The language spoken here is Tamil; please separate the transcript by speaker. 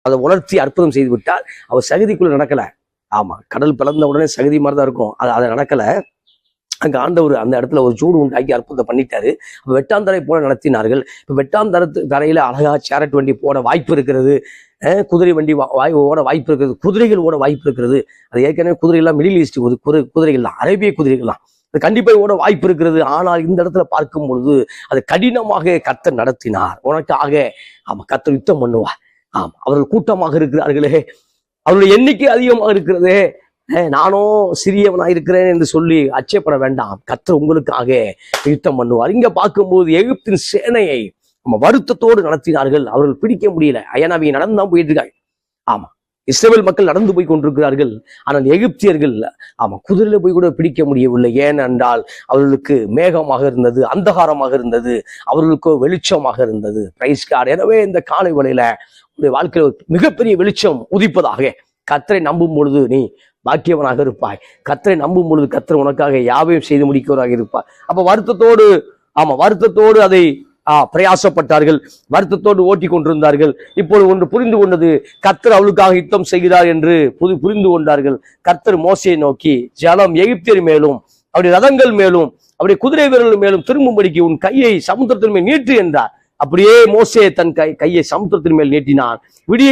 Speaker 1: அதை உணர்த்தி அற்புதம் செய்து விட்டார். அவர் சகதிக்குள்ள நடக்கல. ஆமா, கடல் பிளந்த உடனே சகதி மாதிரிதான் இருக்கும். அதை நடக்கல. அங்க ஆண்டவர் அந்த இடத்துல ஒரு சூடு உண்டாக்கி அற்புதம் பண்ணிட்டாரு. வெட்டாந்தரை போல நடத்தினார்கள். இப்ப தரையில அழகா சேரட் வண்டி போட வாய்ப்பு இருக்கிறது, குதிரை வண்டி ஓட வாய்ப்பு இருக்கிறது, குதிரைகள் ஓட வாய்ப்பு இருக்கிறது. அது ஏற்கனவே குதிரைகள்லாம் மிடில் ஈஸ்ட் குதிரைகள் தான், அரேபிய குதிரைகள் தான். அது கண்டிப்பாக ஓட வாய்ப்பு இருக்கிறது. ஆனால் இந்த இடத்துல பார்க்கும் பொழுது அது கடினமாக கர்த்தர் நடத்தினார். உனக்காக ஆமா கர்த்தர் யுத்தம் பண்ணுவார். ஆமா, அவர்கள் கூட்டமாக இருக்கிறார்களே, அவருடைய எண்ணிக்கை அதிகமாக இருக்கிறதே, நானும் சிறியவனாக இருக்கிறேன் என்று சொல்லி அச்சப்பட வேண்டாம். கர்த்தர் உங்களுக்காக யுத்தம் பண்ணுவார். இங்க பார்க்கும்போது எகிப்தின் சேனையை நம்ம வருத்தத்தோடு நடத்தினார்கள். அவர்கள் பிடிக்க முடியல. அயனாவி நடந்துதான் போயிட்டு இருக்காங்க. ஆமா, இஸ்ரவேல் மக்கள் நடந்து போய் கொண்டிருக்கிறார்கள். ஆனால் எகிப்தியர்கள் ஆமா குதிரையில போய் கூட பிடிக்க முடியவில்லை. ஏனென்றால் அவர்களுக்கு மேகமாக இருந்தது, அந்தகாரமாக இருந்தது, அவர்களுக்கு வெளிச்சமாக இருந்தது. Praise God. எனவே இந்த காலை வேளையில உடைய வாழ்க்கையில் மிகப்பெரிய வெளிச்சம் உதிப்பதாக. கர்த்தரை நம்பும் பொழுது நீ பாக்கியவனாக இருப்பாய். கர்த்தரை நம்பும் பொழுது கர்த்தர் உனக்காக யாவையும் செய்து முடிக்கிறவராக இருப்பார். அப்ப வருத்தத்தோடு அதை பிரயாசப்பட்டார்கள், வருத்தத்தோடு ஓட்டி கொண்டிருந்தார்கள். இப்போது ஒன்று புரிந்து கொண்டது, கர்த்தர் அவளுக்காக யுத்தம் செய்கிறார் என்று புரிந்து கொண்டார்கள். கர்த்தர் மோசையை நோக்கி, ஜலம் எகிப்தியர் மேலும் அவருடைய ரதங்கள் மேலும் அவருடைய குதிரை வீரர்கள் மேலும் திரும்பும்படிக்கு உன் கையை சமுத்திரத்தின் மேல் நீட்டு என்றார். அப்படியே மோசே தன் கையை சமுத்திரத்தின் மேல் நீட்டினான். விடிய